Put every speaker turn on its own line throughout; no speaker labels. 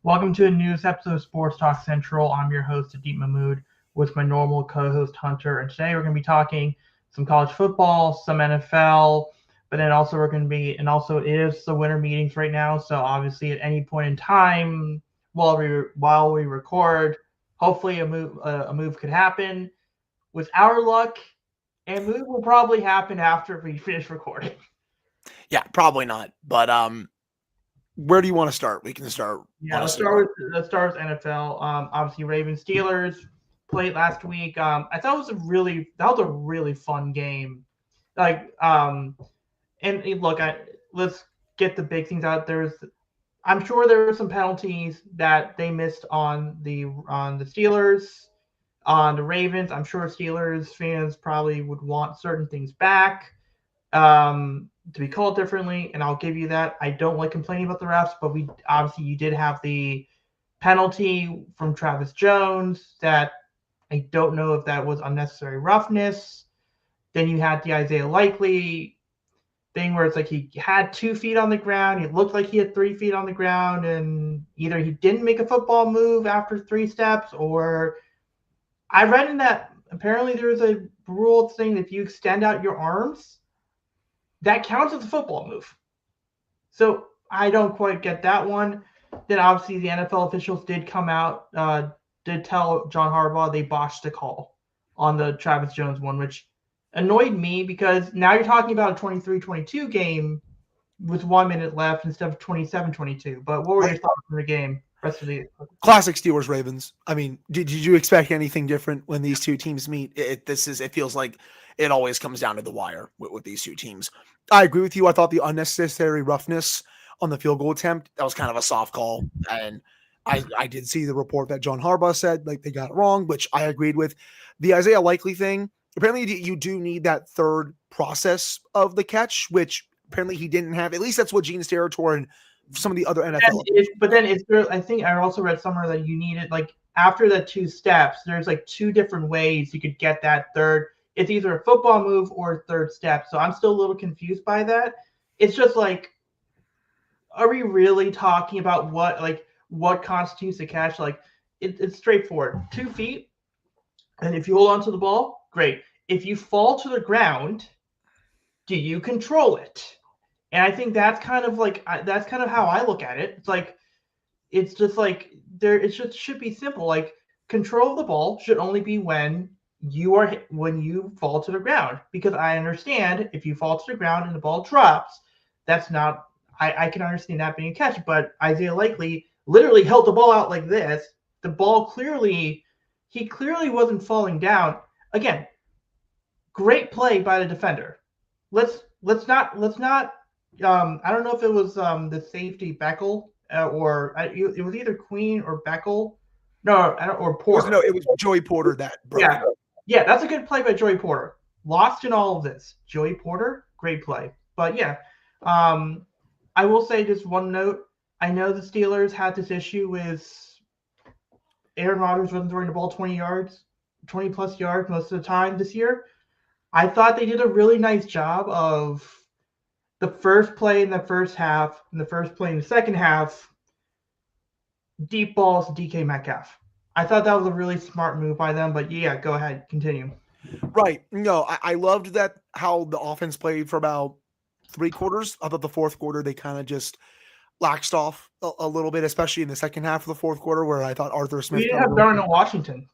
Welcome to a newest episode of Sports Talk Central. I'm your host, Adeep Mahmood, with my normal co-host Hunter, and today we're going to be talking some college football, some NFL, but then also we're going to be, and also it is the winter meetings right now, so obviously at any point in time while we record, hopefully a move could happen. With our luck, a move will probably happen after we finish recording.
Yeah, probably not. But where do you want to start? We can start.
Yeah, let's
Honestly,
start with NFL. Obviously, Ravens Steelers played last week. I thought that was a really fun game. Like, and look, let's get the big things out. I'm sure there were some penalties that they missed on the Steelers, on the Ravens. I'm sure Steelers fans probably would want certain things back to be called differently, and I'll give you that. I don't like complaining about the refs, but we obviously you did have the penalty from Travis Jones that I don't know if that was unnecessary roughness. Then you had the Isaiah Likely thing where it's like he had 2 feet on the ground. It looked like he had 3 feet on the ground, and either he didn't make a football move after 3 steps, or I read in that apparently there's a rule saying if you extend out your arms, that counts as a football move. So I don't quite get that one. Then obviously the NFL officials did come out, did tell John Harbaugh they botched the call on the Travis Jones one, which annoyed me because now you're talking about a 23-22 game with 1 minute left instead of 27-22. But what were your
right?
thoughts on the game? Rest of the
Classic Steelers Ravens. I mean, did you expect anything different when these two teams meet? It feels like it always comes down to the wire with these two teams. I agree with you. I thought the unnecessary roughness on the field goal attempt, that was kind of a soft call, and I did see the report that John Harbaugh said like they got it wrong, which I agreed with. The Isaiah Likely thing, apparently you do need that third process of the catch, which apparently he didn't have. At least that's what Gene's territory and some of the other NFL.
but then is there? I think I also read somewhere that you needed like after the 2 steps. There's like two different ways you could get that third. It's either a football move or a third step. So I'm still a little confused by that. It's just like, are we really talking about what constitutes a catch? Like it's straightforward. 2 feet, and if you hold on to the ball, great. If you fall to the ground, do you control it? And I think that's kind of how I look at it. It's just like there. It should be simple. Like control of the ball should only be when you fall to the ground. Because I understand if you fall to the ground and the ball drops, that's not. I can understand that being a catch. But Isaiah Likely literally held the ball out like this. The ball he clearly wasn't falling down. Again, great play by the defender. Let's not. I don't know if it was the safety Beckel or it was either Queen or Beckel. No, or Porter.
No, it was Joey Porter that broke
Yeah,
it.
yeah, that's a good play by Joey Porter. Lost in all of this, Joey Porter, great play. But yeah, um, I will say just one note. I know the Steelers had this issue with Aaron Rodgers wasn't throwing the ball 20 yards, 20 plus yards most of the time this year. I thought they did a really nice job of the first play in the first half and the first play in the second half, deep balls to DK Metcalf. I thought that was a really smart move by them, but yeah, go ahead, continue.
Right. No, I loved that how the offense played for about 3 quarters. I thought the fourth quarter they kind of just laxed off a little bit, especially in the second half of the fourth quarter, where I thought Arthur
We
Smith
didn't
got a
have
little.
Darnell Washington.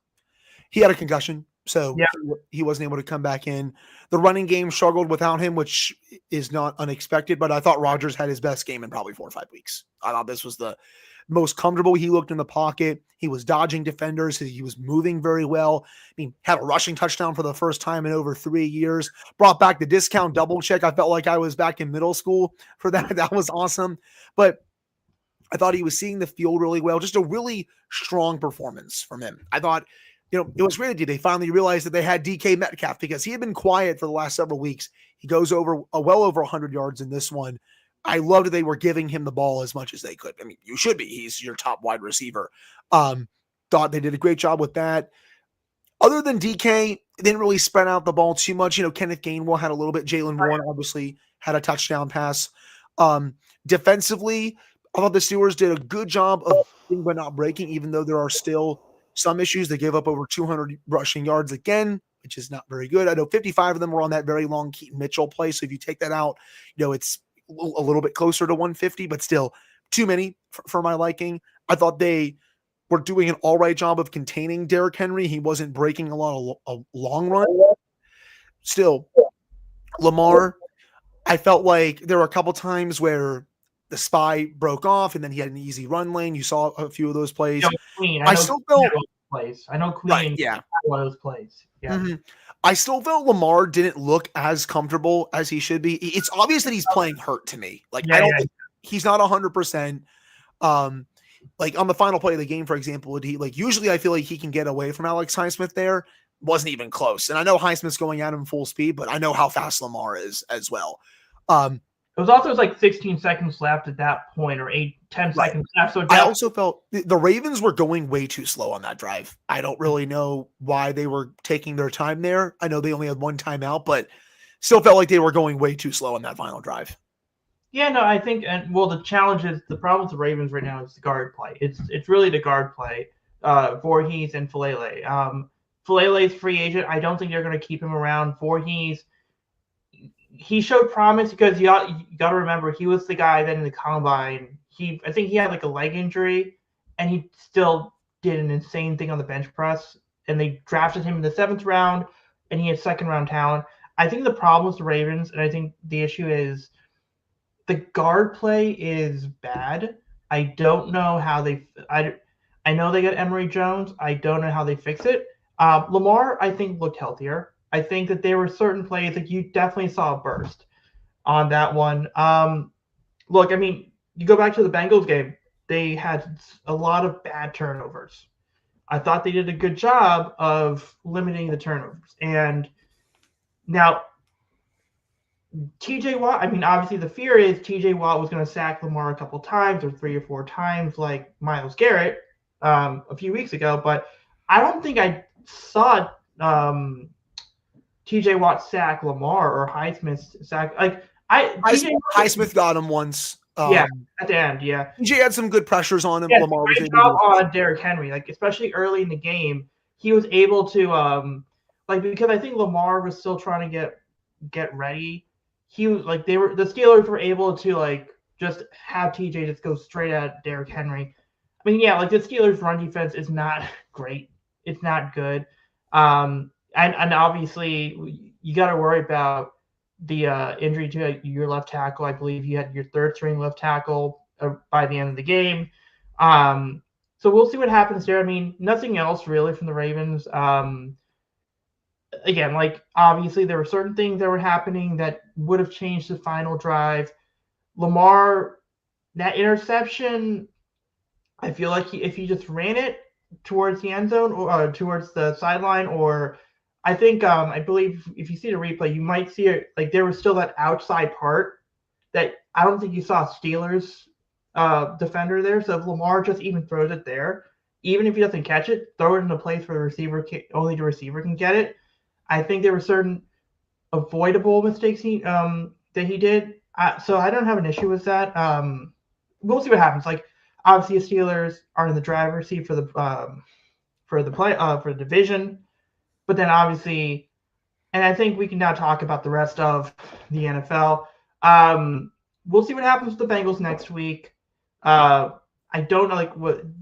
He had a concussion, so
Yeah,
he wasn't able to come back in. The running game struggled without him, which is not unexpected, but I thought Rodgers had his best game in probably 4 or 5 weeks. I thought this was the most comfortable he looked in the pocket. He was dodging defenders. He was moving very well. I mean, had a rushing touchdown for the first time in over 3 years. Brought back the discount double check. I felt like I was back in middle school for that. That was awesome. But I thought he was seeing the field really well. Just a really strong performance from him. I thought, it was really they finally realized that they had DK Metcalf because he had been quiet for the last several weeks. He goes over well over 100 yards in this one. I loved that they were giving him the ball as much as they could. I mean, you should be. He's your top wide receiver. Thought they did a great job with that. Other than DK, didn't really spread out the ball too much. Kenneth Gainwell had a little bit. Jalen Warren obviously had a touchdown pass. Defensively, I thought the Steelers did a good job of but not breaking, even though there are still some issues. They gave up over 200 rushing yards again, which is not very good. I know 55 of them were on that very long Keaton Mitchell play. So if you take that out, it's a little bit closer to 150, but still too many for my liking. I thought they were doing an all right job of containing Derrick Henry. He wasn't breaking a lot of long run. Still, Lamar, I felt like there were a couple times where the spy broke off and then he had an easy run lane. You saw a few of those plays.
Queen.
I still felt
I know Queen.
Right, yeah.
One of those plays. Yeah.
Mm-hmm. I still felt Lamar didn't look as comfortable as he should be. It's obvious that he's playing hurt to me. Like, I don't think he's not 100%. Like on the final play of the game, for example, usually I feel like he can get away from Alex Highsmith there. Wasn't even close. And I know Highsmith's going at him full speed, but I know how fast Lamar is as well.
It was also like 16 seconds left at that point, or 10 seconds left. So
I also felt the Ravens were going way too slow on that drive. I don't really know why they were taking their time there. I know they only had one timeout, but still felt like they were going way too slow on that final drive.
Yeah, no, I think, the challenge is, the problem with the Ravens right now is the guard play. It's really the guard play, Voorhees and Falele. Falele's free agent. I don't think they're going to keep him around. Voorhees, he showed promise because you got to remember, he was the guy that in the combine, I think he had like a leg injury, and he still did an insane thing on the bench press, and they drafted him in the 7th round, and he had 2nd round talent. I think the problem with the Ravens, and I think the issue is, the guard play is bad. I don't know how I know they got Emory Jones. I don't know how they fix it. Lamar, I think, looked healthier. I think that there were certain plays that you definitely saw a burst on that one. Look, I mean, you go back to the Bengals game. They had a lot of bad turnovers. I thought they did a good job of limiting the turnovers. And now, TJ Watt, I mean, obviously the fear is TJ Watt was going to sack Lamar a couple times, or 3 or 4 times, like Myles Garrett a few weeks ago. But I don't think I saw TJ Watt sack Lamar or Highsmith sack.
Highsmith got him once.
At the end, yeah.
TJ had some good pressures on him.
Yeah,
Lamar was
able to on Derrick Henry, like especially early in the game, he was able to because I think Lamar was still trying to get ready. He was the Steelers were able to just have TJ just go straight at Derrick Henry. I mean, yeah, the Steelers' run defense is not great. It's not good. And obviously you got to worry about the injury to your left tackle. I believe you had your 3rd string left tackle by the end of the game. So we'll see what happens there. I mean, nothing else really from the Ravens. Again, obviously there were certain things that were happening that would have changed the final drive. Lamar, that interception, I feel like if he just ran it towards the end zone or towards the sideline, or I think I believe if you see the replay, you might see it there was still that outside part that I don't think you saw Steelers defender there. So if Lamar just even throws it there, even if he doesn't catch it, throw it in a place where only the receiver can get it. I think there were certain avoidable mistakes that he did. So I don't have an issue with that. We'll see what happens. Obviously, the Steelers are in the driver's seat for the division, but then obviously, and I think we can now talk about the rest of the NFL. We'll see what happens with the Bengals next week. I don't know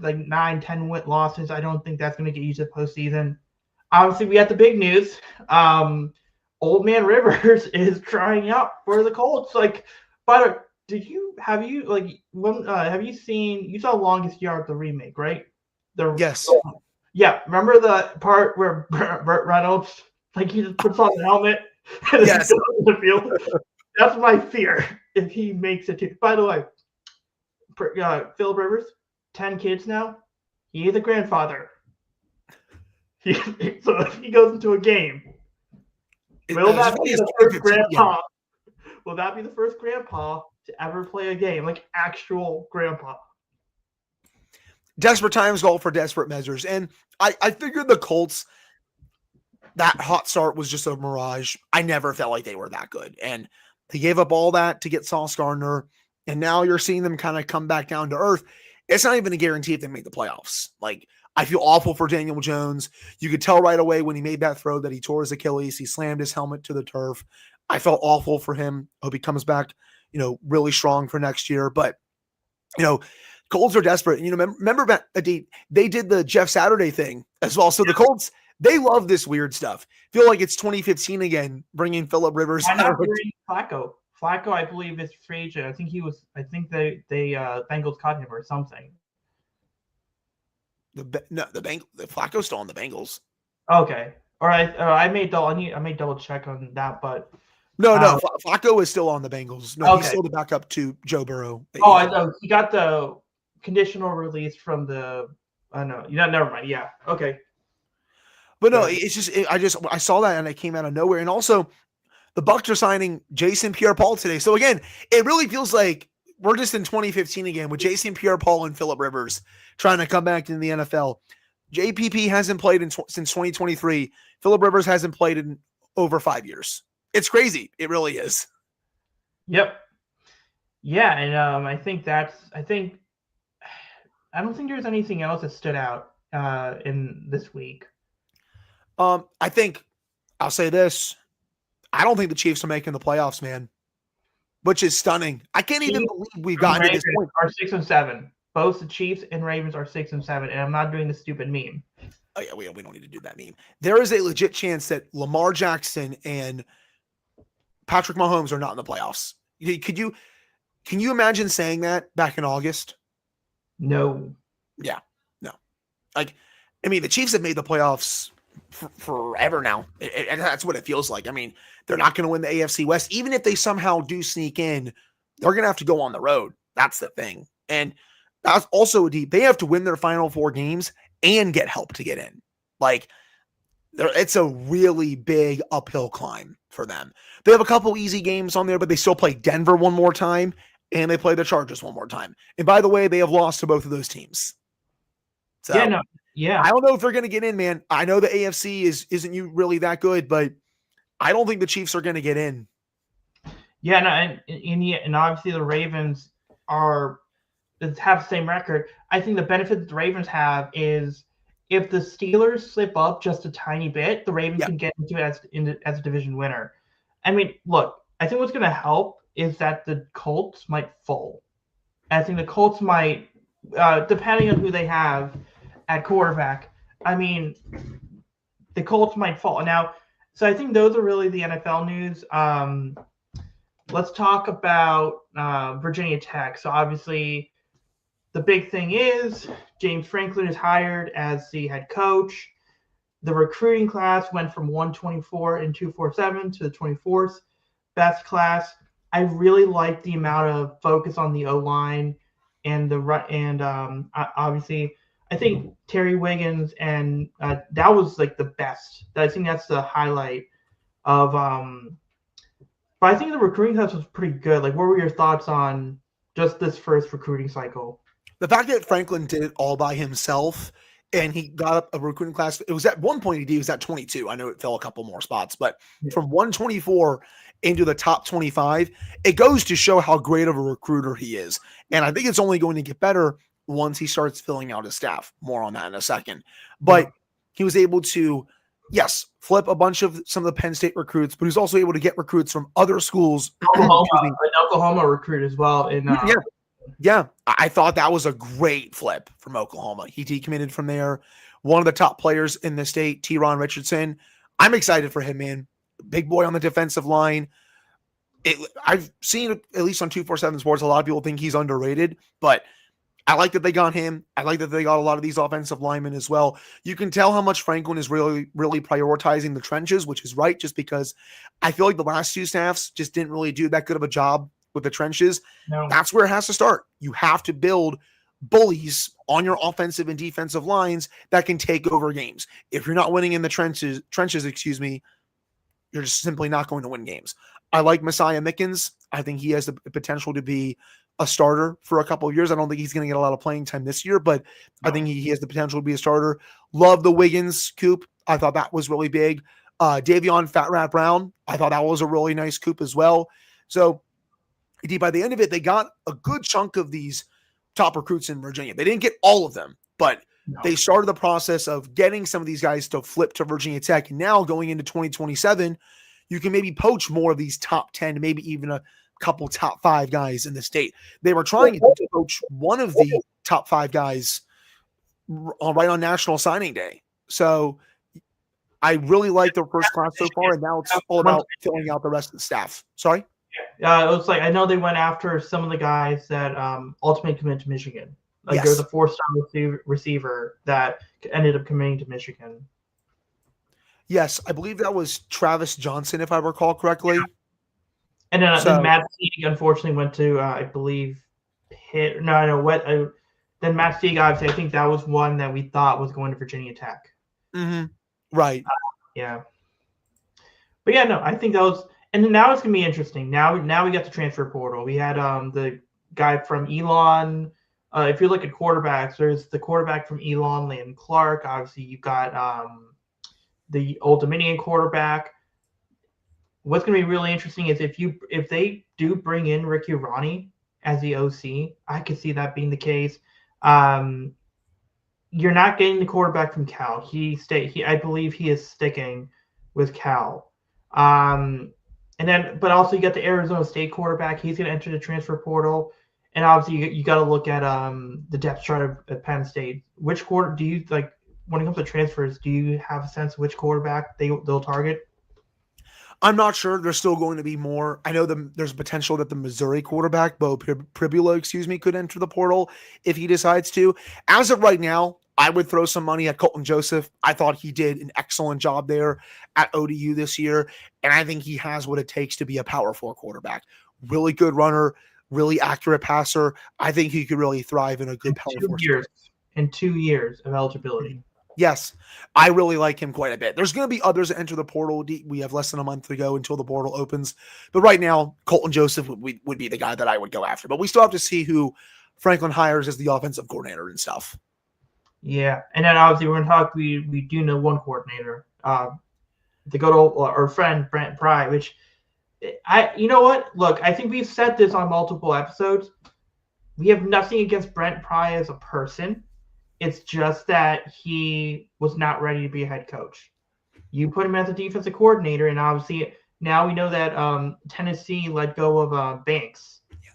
9-10 losses. I don't think that's going to get you to the postseason. Obviously, we had the big news. Old Man Rivers is trying out for the Colts. But have you seen? You saw Longest Yard, the remake, right?
Yes.
Yeah. Remember the part where Burt Reynolds he just puts on the helmet and
yes.
goes to the field? That's my fear if he makes it to. By the way, Philip Rivers, 10 kids now. He is a grandfather. So if he goes into a game, will that be the first grandpa? Will that be the first grandpa to ever play a game, actual grandpa?
Desperate times call for desperate measures. And I figured the Colts, that hot start was just a mirage. I never felt like they were that good. And they gave up all that to get Sauce Gardner. and now you're seeing them kind of come back down to earth. It's not even a guarantee if they make the playoffs. Like, I feel awful for Daniel Jones. You could tell right away when he made that throw that he tore his Achilles. He slammed his helmet to the turf. I felt awful for him. Hope he comes back, really strong for next year. But, Colts are desperate. And, remember, they did the Jeff Saturday thing as well. So the Colts, they love this weird stuff. Feel like it's 2015 again, bringing Phillip Rivers.
Why not bring Flacco? Flacco, I believe, is free agent. I think they Bengals cut him or something.
The Flacco's still on the Bengals.
Okay. All right. I may double check on that, but
no, Flacco is still on the Bengals. No,
okay.
He's still the backup to Joe Burrow.
I know he got the conditional release from the. I know. Never mind. Yeah. Okay.
But no, it's just I saw that and it came out of nowhere, and also the Bucs are signing Jason Pierre-Paul today. So again, it really feels like we're just in 2015 again with Jason Pierre-Paul and Phillip Rivers trying to come back into the NFL. JPP hasn't played since 2023. Phillip Rivers hasn't played in over 5 years. It's crazy. It really is.
Yep. Yeah, and I don't think there's anything else that stood out in this week.
I think I'll say this. I don't think the Chiefs are making the playoffs, man, which is stunning. I can't even believe we've gotten to this point.
Are 6-7. Both the Chiefs and Ravens are 6-7, and I'm not doing the stupid meme.
Oh yeah, we don't need to do that meme. There is a legit chance that Lamar Jackson and Patrick Mahomes are not in the playoffs. Can you imagine saying that back in August?
No.
Yeah, no. The Chiefs have made the playoffs forever now, and that's what it feels like. They're not going to win the AFC West. Even if they somehow do sneak in, they're going to have to go on the road. That's the thing. And that's also they have to win their final 4 games and get help to get in. It's a really big uphill climb for them. They have a couple easy games on there, but they still play Denver one more time, and they play the Chargers one more time. And by the way, they have lost to both of those teams. So, I don't know if they're going to get in, man. I know the AFC isn't really that good, but I don't think the Chiefs are going to get in. Yeah, no,
and obviously the Ravens have the same record. I think the benefit that the Ravens have is if the Steelers slip up just a tiny bit, the Ravens can get into it as a division winner. Look, I think what's going to help is that the Colts might fall. I think the Colts might, depending on who they have at quarterback, the Colts might fall. Now, so I think those are really the NFL news. Let's talk about Virginia Tech. So obviously the big thing is James Franklin is hired as the head coach. The recruiting class went from 124 and 247 to the 24th best class. I really like the amount of focus on the O-line and obviously I think Terry Wiggins and that was the best. I think that's the highlight of but I think the recruiting class was pretty good. What were your thoughts on just this first recruiting cycle?
The fact that Franklin did it all by himself and he got up a recruiting class, it was at one point he was at 22. I know it fell a couple more spots, but from 124 into the top 25, it goes to show how great of a recruiter he is. And I think it's only going to get better once he starts filling out his staff. More on that in a second. But he was able to, flip a bunch of some of the Penn State recruits, but he's also able to get recruits from other schools.
An Oklahoma recruit as well.
Yeah, I thought that was a great flip from Oklahoma. He decommitted from there. One of the top players in the state, T-Ron Richardson. I'm excited for him, man. Big boy on the defensive line. I've seen, at least on 247 Sports, a lot of people think he's underrated, but I like that they got him. I like that they got a lot of these offensive linemen as well. You can tell how much Franklin is really, really prioritizing the trenches, which is right, just because I feel like the last 2 staffs just didn't really do that good of a job with the trenches.
No.
That's where it has to start. You have to build bullies on your offensive and defensive lines that can take over games. If you're not winning in the trenches, you're just simply not going to win games. I like Messiah Mickens. I think he has the potential to be a starter for a couple of years. I don't think he's going to get a lot of playing time this year, but I think he has the potential to be a starter. Love the Wiggins coup. I thought that was really big. Davion Fat Rat Brown, I thought that was a really nice coup as well. So By the end of it, they got a good chunk of these top recruits in Virginia. They didn't get all of them, but they started the process of getting some of these guys to flip to Virginia Tech. And now going into 2027, you can maybe poach more of these top 10, maybe even a couple top 5 guys in the state. They were trying to poach one of the top 5 guys right on National Signing Day. So I really like the first class so far, and now it's all about filling out the rest of the staff. Sorry?
It was like, I know they went after some of the guys that ultimately committed to Michigan. Like there was a 4-star receiver that ended up committing to Michigan.
Yes, I believe that was Travis Johnson, if I recall correctly.
Yeah. And then Matt Sieg unfortunately went to, I believe, Pitt. Then Matt Sieg, obviously, I think that was one that we thought was going to Virginia Tech.
Mm-hmm. Right.
Yeah. But yeah, no, I think that was, and then now it's gonna be interesting. Now we got the transfer portal. We had the guy from Elon. If you look at quarterbacks, there's the quarterback from Elon, Landon Clark. Obviously, you've got the Old Dominion quarterback. What's going to be really interesting is if they do bring in Ricky Ronnie as the OC, I could see that being the case. You're not getting the quarterback from Cal. I believe he is sticking with Cal. But also you got the Arizona State quarterback. He's going to enter the transfer portal. And obviously, you got to look at the depth chart at Penn State. Which quarter do you like when it comes to transfers? Do you have a sense of which quarterback they'll target?
I'm not sure. There's still going to be more. I know there's potential that the Missouri quarterback, Bo Pribula, could enter the portal if he decides to. As of right now, I would throw some money at Colton Joseph. I thought he did an excellent job there at ODU this year, and I think he has what it takes to be a Power 4 quarterback. Really good runner, really accurate passer. I think he could really thrive in a good Power 4
years. In 2 years of eligibility.
Yes, I really like him quite a bit. There's going to be others that enter the portal. We have less than a month to go until the portal opens. But right now, Colton Joseph would be the guy that I would go after. But we still have to see who Franklin hires as the offensive coordinator and stuff.
Yeah, and then obviously we're going to talk. We do know one coordinator. To go to our friend Brent Pry, which you know what? Look, I think we've said this on multiple episodes. We have nothing against Brent Pry as a person. It's just that he was not ready to be a head coach. You put him as a defensive coordinator, and obviously now we know that Tennessee let go of Banks. Yeah.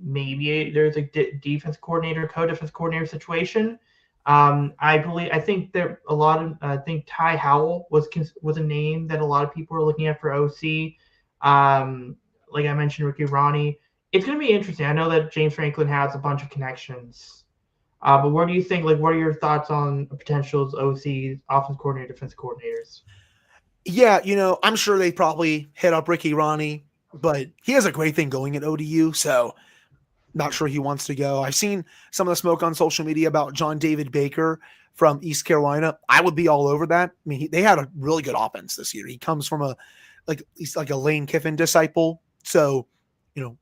Maybe there's a defense coordinator, co-defense coordinator situation. I think that I think Ty Howell was a name that a lot of people are looking at for OC. Like I mentioned, Ricky Ronnie. It's going to be interesting. I know that James Franklin has a bunch of connections. But where do you think, what are your thoughts on potential OCs, offense coordinator, defensive coordinators?
Yeah, I'm sure they probably hit up Ricky Ronnie, but he has a great thing going at ODU, so not sure he wants to go. I've seen some of the smoke on social media about John David Baker from East Carolina. I would be all over that. I mean, they had a really good offense this year. He comes from he's like a Lane Kiffin disciple, so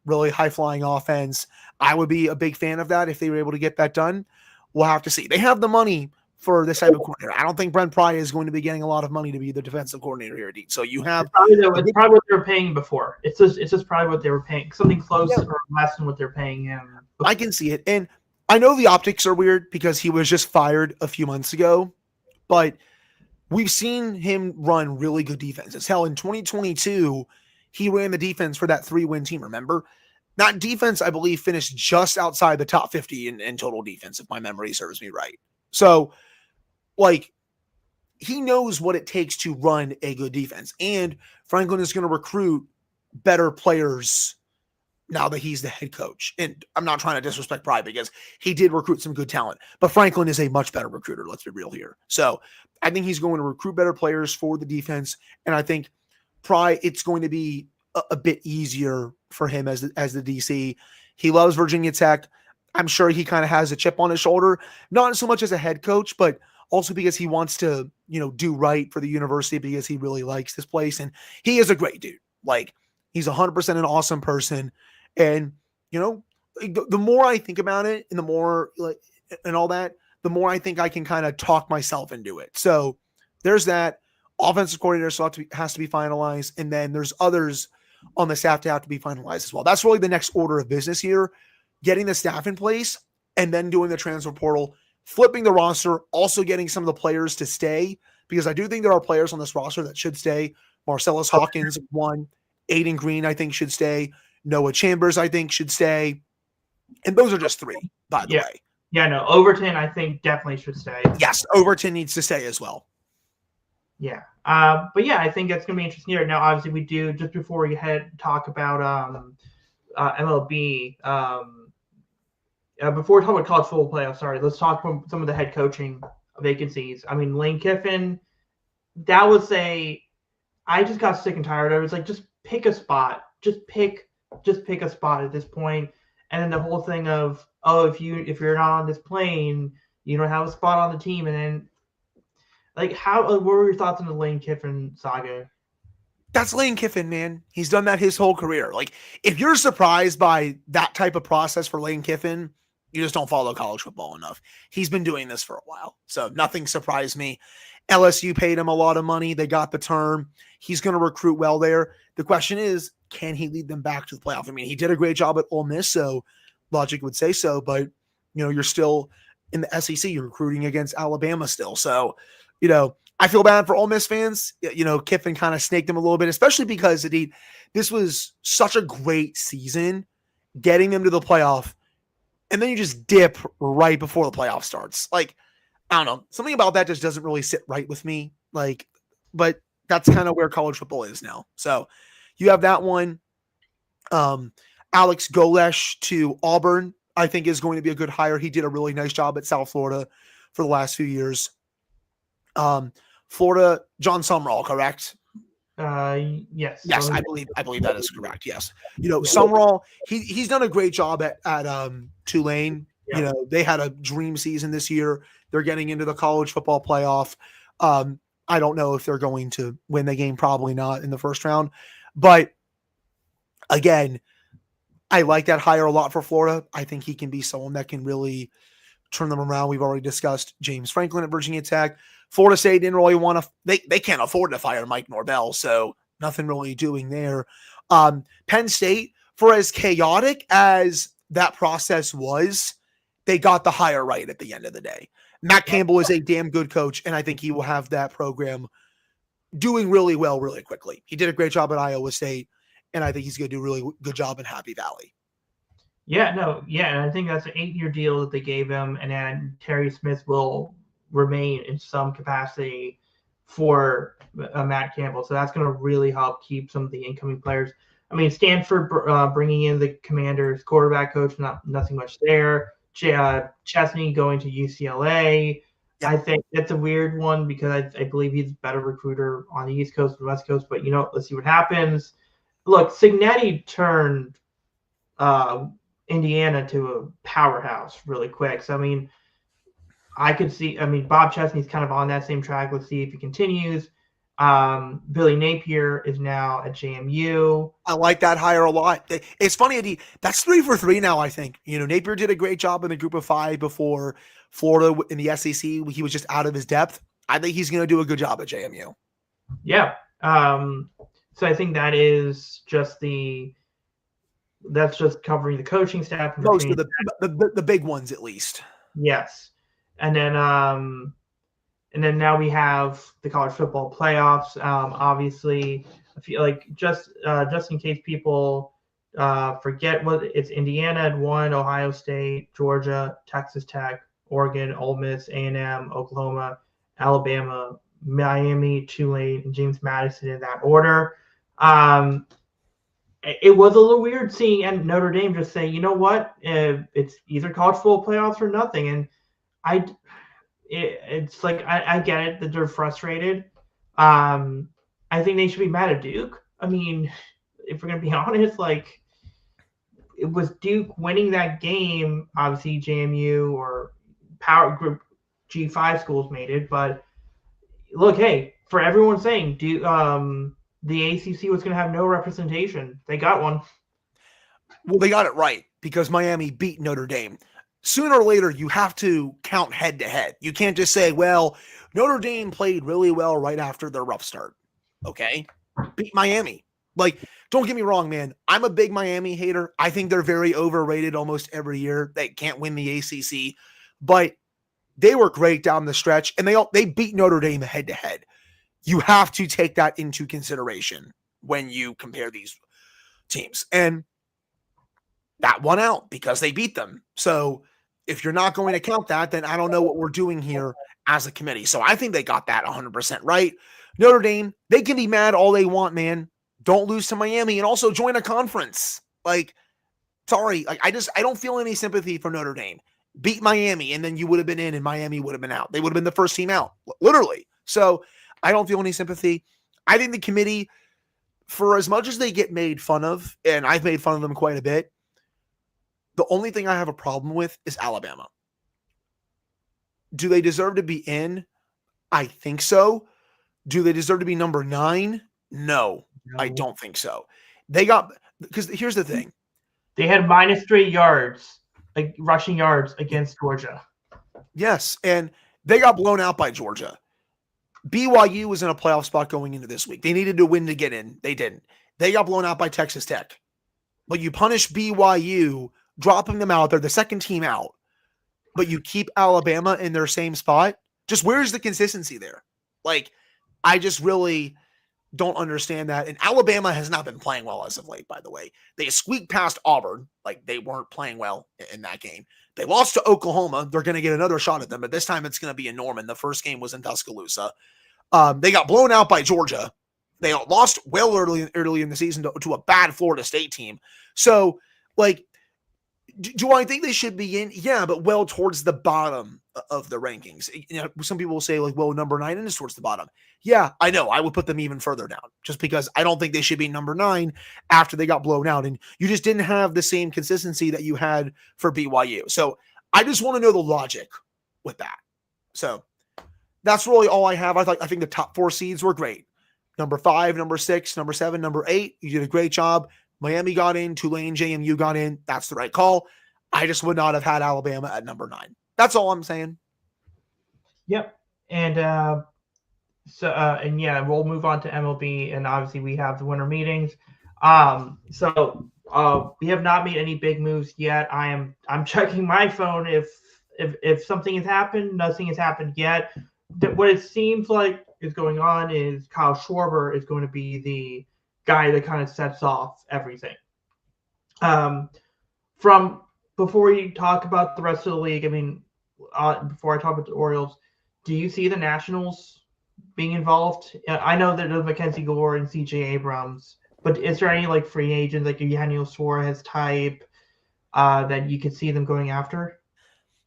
really high-flying offense. I would be a big fan of that if they were able to get that done. We'll have to see. They have the money for this type of coordinator. I don't think Brent Pry is going to be getting a lot of money to be the defensive coordinator here, Dean. So you have
it's probably what they were paying before. It's just probably what they were paying. Something close or less than what they're paying him.
I can see it. And I know the optics are weird because he was just fired a few months ago, but we've seen him run really good defenses. Hell, in 2022, he ran the defense for that 3-win team, remember? That defense, I believe, finished just outside the top 50 in total defense, if my memory serves me right. So, he knows what it takes to run a good defense. And Franklin is going to recruit better players now that he's the head coach. And I'm not trying to disrespect Pry because he did recruit some good talent. But Franklin is a much better recruiter, let's be real here. So, I think he's going to recruit better players for the defense. And I think Pry, it's going to be a bit easier for him as the DC. He loves Virginia Tech. I'm sure he kind of has a chip on his shoulder, not so much as a head coach, but also because he wants to, do right for the university because he really likes this place. And he is a great dude. He's 100% an awesome person. And, the more I think about it and the more and all that, the more I think I can kind of talk myself into it. So there's that. Offensive coordinator still has to be finalized. And then there's others on the staff to have to be finalized as well. That's really the next order of business here, getting the staff in place and then doing the transfer portal, flipping the roster, also getting some of the players to stay, because I do think there are players on this roster that should stay. Marcellus Hawkins, one. Aiden Green, I think, should stay. Noah Chambers, I think, should stay. And those are just three, by the way.
Yeah, no, Overton, I think, definitely should stay.
Yes, Overton needs to stay as well.
Yeah. But yeah, I think that's going to be interesting here. Now, obviously, we do, just before we talk about MLB, before we talk about college football playoffs, let's talk about some of the head coaching vacancies. I mean, Lane Kiffin, I just got sick and tired. I was like, just pick a spot. Just pick a spot at this point. And then the whole thing of, if you're not on this plane, you don't have a spot on the team. And then, like, what were your thoughts on the Lane Kiffin saga?
That's Lane Kiffin, man. He's done that his whole career. Like, if you're surprised by that type of process for Lane Kiffin, you just don't follow college football enough. He's been doing this for a while, so nothing surprised me. LSU paid him a lot of money. They got the term. He's going to recruit well there. The question is, can he lead them back to the playoff? I mean, he did a great job at Ole Miss, so logic would say so, but, you're still in the SEC. You're recruiting against Alabama still. So, I feel bad for Ole Miss fans. Kiffin kind of snaked him a little bit, especially because this was such a great season, getting them to the playoff, and then you just dip right before the playoff starts. Like, I don't know. Something about that just doesn't really sit right with me. Like, but that's kind of where college football is now. So you have that one. Alex Golesh to Auburn, I think, is going to be a good hire. He did a really nice job at South Florida for the last few years. Florida, John Sumrall, correct?
Yes.
Yes, I believe that is correct. Yes. Sumrall, he's done a great job at Tulane. Yeah. They had a dream season this year. They're getting into the college football playoff. I don't know if they're going to win the game, probably not in the first round. But again, I like that hire a lot for Florida. I think he can be someone that can really turn them around. We've already discussed James Franklin at Virginia Tech. Florida State didn't really want to – they can't afford to fire Mike Norvell, so nothing really doing there. Penn State, for as chaotic as that process was, they got the hire right at the end of the day. Matt Campbell is a damn good coach, and I think he will have that program doing really well really quickly. He did a great job at Iowa State, and I think he's going to do a really good job in Happy Valley.
And I think that's an 8-year deal that they gave him, and then Terry Smith will remain in some capacity for Matt Campbell. So that's going to really help keep some of the incoming players. I mean, Stanford bringing in the Commanders quarterback coach, nothing much there. Chesney going to UCLA. Yeah. I think that's a weird one because I believe he's a better recruiter on the East Coast and West Coast. But, let's see what happens. Look, Cignetti turned Indiana to a powerhouse really quick. So, I mean, Bob Chesney's kind of on that same track. Let's see if he continues. Billy Napier is now at JMU. I
like that hire a lot. It's funny, Eddie, that's 3 for 3 now, I think. Napier did a great job in the group of 5 before Florida in the SEC. He was just out of his depth. I think he's going to do a good job at JMU.
Yeah. So I think that is just that's just covering the coaching staff. And
most of the big ones, at least.
Yes. And then now we have the college football playoffs. Obviously, I feel like just in case people forget, it's Indiana at 1, Ohio State, Georgia, Texas Tech, Oregon, Ole Miss, A&M, Oklahoma, Alabama, Miami, Tulane, and James Madison in that order. It was a little weird seeing Notre Dame just say, you know what, it's either college football playoffs or nothing. And it's like I get it that they're frustrated. I think they should be mad at Duke. I mean, if we're gonna be honest, like it was Duke winning that game. Obviously, JMU or Power Group G5 schools made it, but look, hey, for everyone saying the ACC was gonna have no representation, they got one.
Well, they got it right because Miami beat Notre Dame. Sooner or later, you have to count head to head. You can't just say, well, Notre Dame played really well right after their rough start. Okay? Beat Miami. Like, don't get me wrong, man. I'm a big Miami hater. I think they're very overrated almost every year. They can't win the ACC, but they were great down the stretch, and they beat Notre Dame head to head. You have to take that into consideration when you compare these teams. And that won out because they beat them. So if you're not going to count that, then I don't know what we're doing here as a committee. So I think they got that 100% right. Notre Dame, they can be mad all they want, man. Don't lose to Miami and also join a conference. Like, sorry, like I don't feel any sympathy for Notre Dame. Beat Miami, and then you would have been in, and Miami would have been out. They would have been the first team out, literally. So I don't feel any sympathy. I think the committee, for as much as they get made fun of, and I've made fun of them quite a bit, the only thing I have a problem with is Alabama. Do they deserve to be in? I think so. Do they deserve to be number 9? No, I don't think so. Because here's the thing.
They had -3 yards, like rushing yards against Georgia.
Yes, and they got blown out by Georgia. BYU was in a playoff spot going into this week. They needed to win to get in. They didn't. They got blown out by Texas Tech. But you punish BYU, dropping them out. They're the second team out. But you keep Alabama in their same spot. Just where's the consistency there? Like, I just really don't understand that. And Alabama has not been playing well as of late, by the way. They squeaked past Auburn. Like, they weren't playing well in that game. They lost to Oklahoma. They're going to get another shot at them, but this time it's going to be in Norman. The first game was in Tuscaloosa. They got blown out by Georgia. They lost well early in the season to a bad Florida State team. So, like, do I think they should be in? Yeah, but well towards the bottom of the rankings. You know, some people will say, like, well, number 9 is towards the bottom. Yeah, I know. I would put them even further down just because I don't think they should be number 9 after they got blown out. And you just didn't have the same consistency that you had for BYU. So I just want to know the logic with that. So that's really all I have. I think the top 4 seeds were great. Number 5, number 6, number 7, number 8. You did a great job. Miami got in, Tulane, JMU got in. That's the right call. I just would not have had Alabama at number 9. That's all I'm saying.
Yep. And we'll move on to MLB, and obviously we have the winter meetings. We have not made any big moves yet. I'm checking my phone if something has happened. Nothing has happened yet. What it seems like is going on is Kyle Schwarber is going to be the guy that kind of sets off everything. From before we talk about the rest of the league, I mean, before I talk about the Orioles, do you see the Nationals being involved? I know that there's Mackenzie Gore and C.J. Abrams, but is there any like free agents like a Eugenio Suarez type that you could see them going after?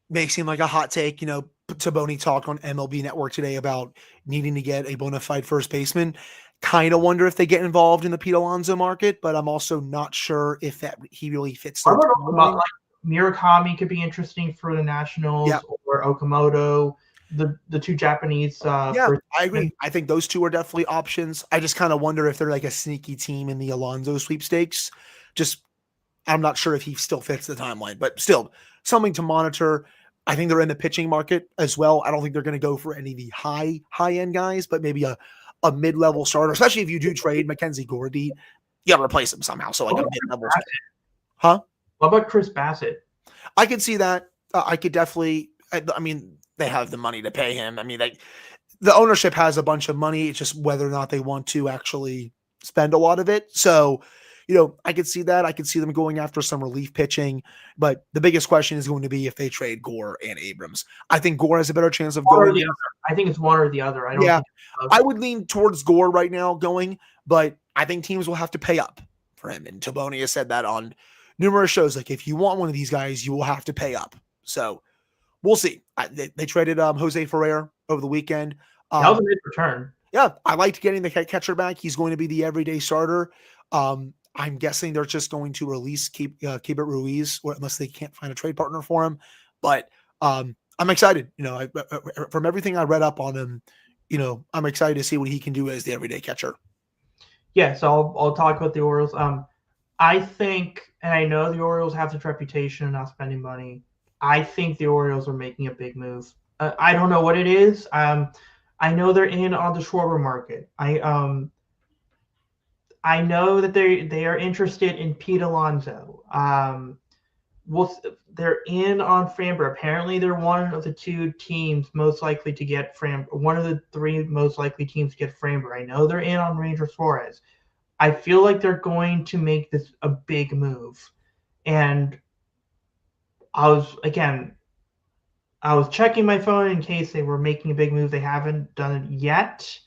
May seem like a hot take, you know. Taboni talked on MLB Network today about needing to get a bona fide first baseman. Kind of wonder if they get involved in the Pete Alonso market, but I'm also not sure if that he really fits.
I don't know about like Murakami could be interesting for the Nationals, or Okamoto, the 2 Japanese.
I agree. I think those 2 are definitely options. I just kind of wonder if they're like a sneaky team in the Alonso sweepstakes. Just, I'm not sure if he still fits the timeline, but still something to monitor. I think they're in the pitching market as well. I don't think they're going to go for any of the high end guys, but maybe a mid-level starter, especially if you do trade Mackenzie Gore. You got to replace him somehow. So like a mid-level starter. Huh?
What about Chris Bassett?
I could see that. I could definitely. I mean, they have the money to pay him. I mean, the ownership has a bunch of money. It's just whether or not they want to actually spend a lot of it. So, you know, I could see that. I could see them going after some relief pitching. But the biggest question is going to be if they trade Gore and Abrams. I think Gore has a better chance of going.
I think it's one or the other.
I would lean towards Gore right now going, but I think teams will have to pay up for him. And Taboni has said that on numerous shows. Like, if you want one of these guys, you will have to pay up. So we'll see. They traded Jose Ferrer over the weekend.
That was a good return.
Yeah, I liked getting the catcher back. He's going to be the everyday starter. I'm guessing they're just going to release keep it Ruiz, or unless they can't find a trade partner for him. But I'm excited. You know, from everything I read up on him, you know, I'm excited to see what he can do as the everyday catcher.
Yeah, so I'll talk about the Orioles. I think, and I know the Orioles have this reputation of not spending money. I think the Orioles are making a big move. I don't know what it is. I know they're in on the Schwarber market. I know that they are interested in Pete Alonso. They're in on Framber. Apparently, they're one of the two teams most likely to get Framber. One of the three most likely teams to get Framber. I know they're in on Ranger Suarez. I feel like they're going to make this a big move. And I was checking my phone in case they were making a big move. They haven't done it yet.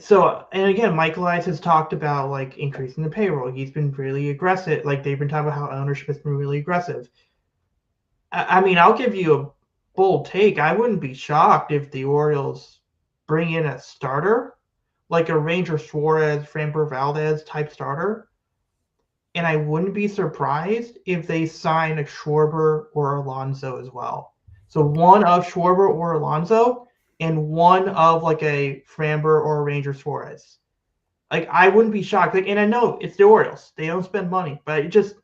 So, and again, Michael Elias has talked about like increasing the payroll. He's been really aggressive. Like they've been talking about how ownership has been really aggressive. I mean, I'll give you a bold take. I wouldn't be shocked if the Orioles bring in a starter, like a Ranger Suarez, Framber Valdez type starter. And I wouldn't be surprised if they sign a Schwarber or Alonso as well. So one of Schwarber or Alonso and one of like a Framber or a Ranger Suarez. Like I wouldn't be shocked. Like, and I know it's the Orioles; they don't spend money, but it just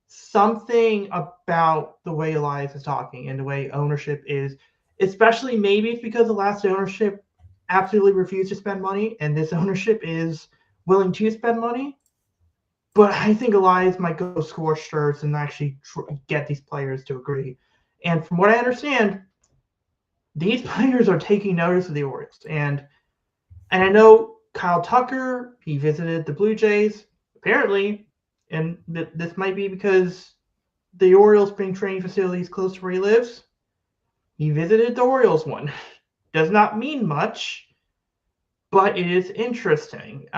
something about the way Elias is talking and the way ownership is, especially maybe it's because the last ownership absolutely refused to spend money, and this ownership is willing to spend money. But I think Elias might go scorched earth and actually get these players to agree. And from what I understand, these players are taking notice of the Orioles. And I know Kyle Tucker, he visited the Blue Jays, apparently, and this might be because the Orioles spring training facility is close to where he lives. He visited the Orioles one. Does not mean much, but it is interesting.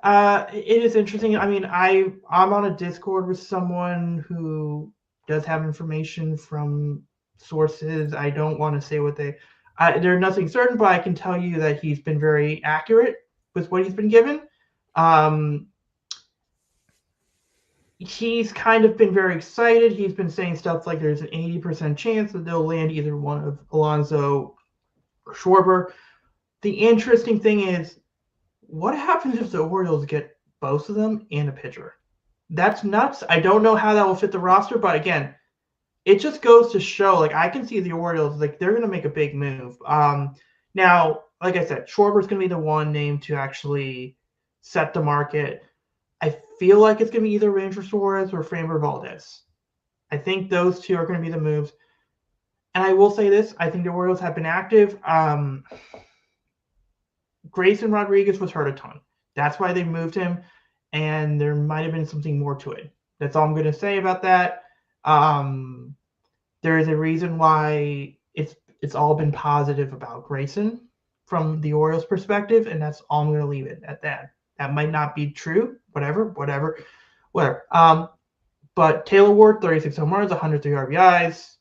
It is interesting. I mean, I'm on a Discord with someone who does have information from sources. I don't want to say what they're nothing certain, but I can tell you that he's been very accurate with what he's been given. He's kind of been very excited. He's been saying stuff like there's an 80% chance that they'll land either one of Alonso or Schwarber. The interesting thing is, what happens if the Orioles get both of them and a pitcher? That's nuts. I don't know how that will fit the roster, but again, it just goes to show, like, I can see the Orioles, like, they're going to make a big move. Now, like I said, Schwarber's going to be the one name to actually set the market. I feel like it's going to be either Ranger Suarez or Framber Valdez. I think those two are going to be the moves. And I will say this, I think the Orioles have been active. Grayson Rodriguez was hurt a ton. That's why they moved him, and there might have been something more to it. That's all I'm going to say about that. There is a reason why it's all been positive about Grayson from the Orioles' perspective, and that's all I'm going to leave it at that. That might not be true. Whatever. But Taylor Ward, 36 home runs, 103 RBIs.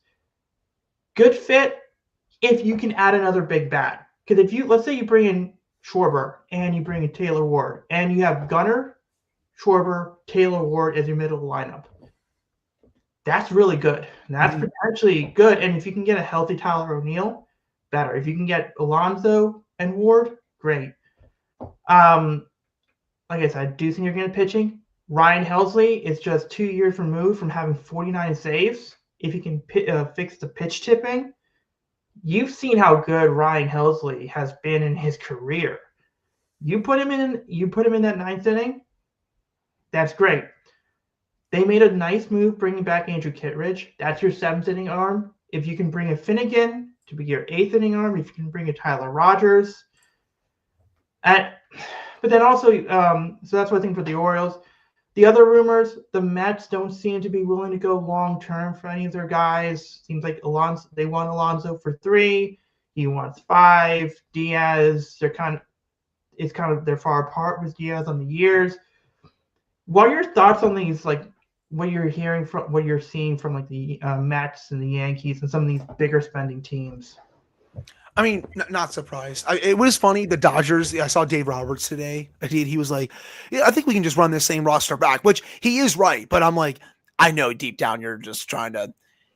Good fit if you can add another big bat. Because if let's say you bring in Schwarber and you bring in Taylor Ward and you have Gunnar, Schwarber, Taylor Ward as your middle lineup, that's really good. That's potentially good. And if you can get a healthy Tyler O'Neill, better. If you can get Alonso and Ward, great. Like I said, I do think you're going to pitching. Ryan Helsley is just 2 years removed from having 49 saves. If you can fix the pitch tipping, you've seen how good Ryan Helsley has been in his career. You put him in that ninth inning, that's great. They made a nice move bringing back Andrew Kittredge. That's your seventh inning arm. If you can bring a Finnegan to be your eighth inning arm, if you can bring a Tyler Rogers. But then also, so that's what I think for the Orioles. The other rumors, the Mets don't seem to be willing to go long-term for any of their guys. Seems like they want Alonso for 3. He wants 5. Diaz, they're far apart with Diaz on the years. What are your thoughts on these, like, what you're seeing from like the Mets and the Yankees and some of these bigger spending teams?
I mean, not surprised. It was funny. The Dodgers, I saw Dave Roberts today. He was like, yeah, I think we can just run this same roster back, which he is right. But I'm like, I know deep down you're just trying to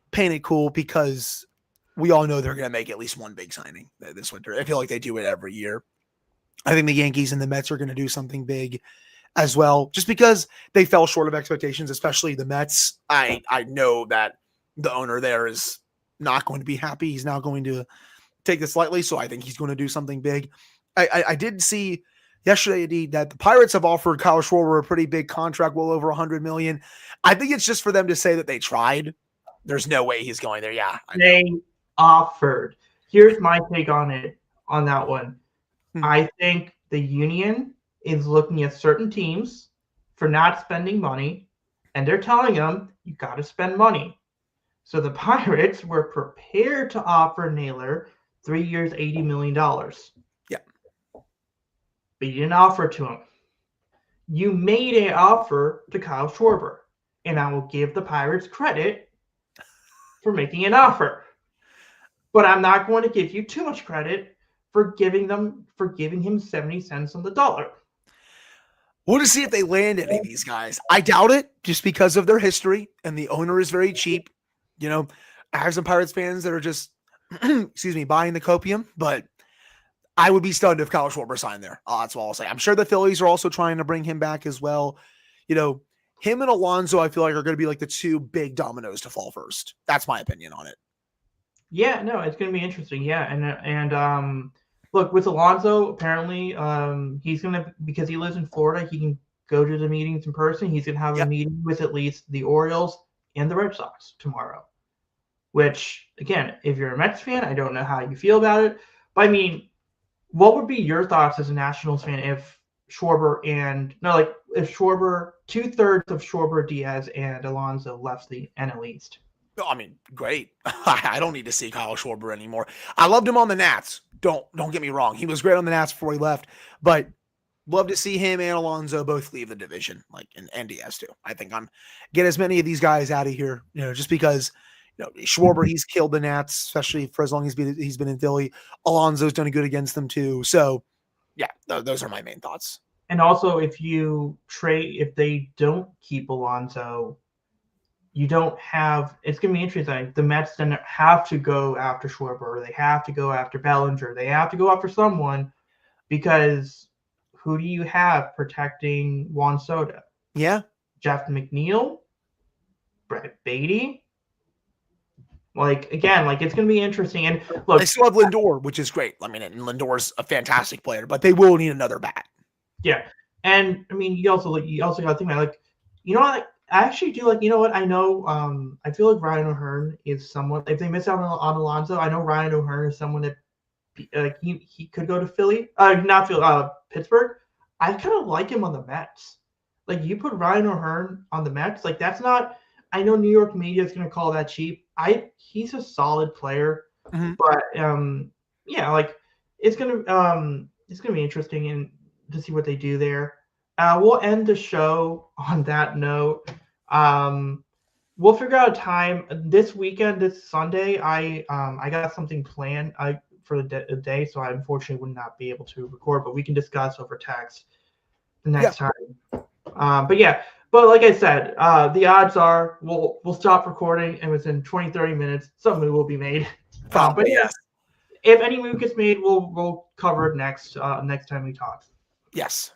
paint it cool because we all know they're going to make at least one big signing this winter. I feel like they do it every year. I think the Yankees and the Mets are going to do something big as well, just because they fell short of expectations, especially the Mets. I know that the owner there is not going to be happy. He's now going to take this lightly, so I think he's going to do something big. I did see yesterday, indeed, that the Pirates have offered Kyle Schwarber a pretty big contract, well over $100 million. I think it's just for them to say that they tried. There's no way he's going there. Yeah,
they offered. Here's my take on it, on that one. I think the union is looking at certain teams for not spending money, and they're telling them, you got to spend money. So the Pirates were prepared to offer Naylor 3 years, $80 million.
Yeah.
But you didn't offer it to him. You made an offer to Kyle Schwarber, and I will give the Pirates credit for making an offer. But I'm not going to give you too much credit for giving him 70 cents on the dollar.
We'll just see if they land any of these guys. I doubt it, just because of their history, and the owner is very cheap. You know, I have some Pirates fans that are just, buying the copium, but I would be stunned if Kyle Schwarber signed there. That's all I'll say. I'm sure the Phillies are also trying to bring him back as well. You know, him and Alonso, I feel like, are going to be like the two big dominoes to fall first. That's my opinion on it.
Yeah, no, it's going to be interesting. Yeah, and look, with Alonso, apparently, he's going to, because he lives in Florida, he can go to the meetings in person. He's going to have a meeting with at least the Orioles and the Red Sox tomorrow. Which, again, if you're a Mets fan, I don't know how you feel about it. But, I mean, what would be your thoughts as a Nationals fan if Schwarber, 2/3 of Schwarber, Diaz, and Alonso left the NL East?
I mean, great. I don't need to see Kyle Schwarber anymore. I loved him on the Nats. Don't get me wrong. He was great on the Nats before he left, but love to see him and Alonso both leave the division, and Diaz too. I think get as many of these guys out of here, just because, Schwarber, he's killed the Nats, especially for as long as he's been in Philly. Alonso's done good against them too. So, yeah, those are my main thoughts.
And also, if they don't keep Alonso, you don't have. It's going to be interesting. The Mets then have to go after Schwarber. They have to go after Bellinger. They have to go after someone, because who do you have protecting Juan Soto?
Yeah,
Jeff McNeil, Brett Beatty. It's going to be interesting. And look,
they still have Lindor, which is great. I mean, and Lindor's a fantastic player, but they will need another bat.
Yeah, and I mean, you also got to think about, I actually do you know what? I know, I feel like Ryan O'Hearn is someone, if they miss out on Alonso, I know Ryan O'Hearn is someone that he could go to Philly, not Philly, Pittsburgh. I kind of like him on the Mets. You put Ryan O'Hearn on the Mets, that's not, I know New York media is going to call that cheap. He's a solid player, but it's gonna be interesting to see what they do there. We'll end the show on that note. We'll figure out a time this weekend, this Sunday. I got something planned for the day, so I unfortunately would not be able to record, but we can discuss over text the next time. But like I said, the odds are we'll stop recording, and within 20-30 minutes, some move will be made. But yes, if any move gets made, we'll cover it next time we talk.
Yes.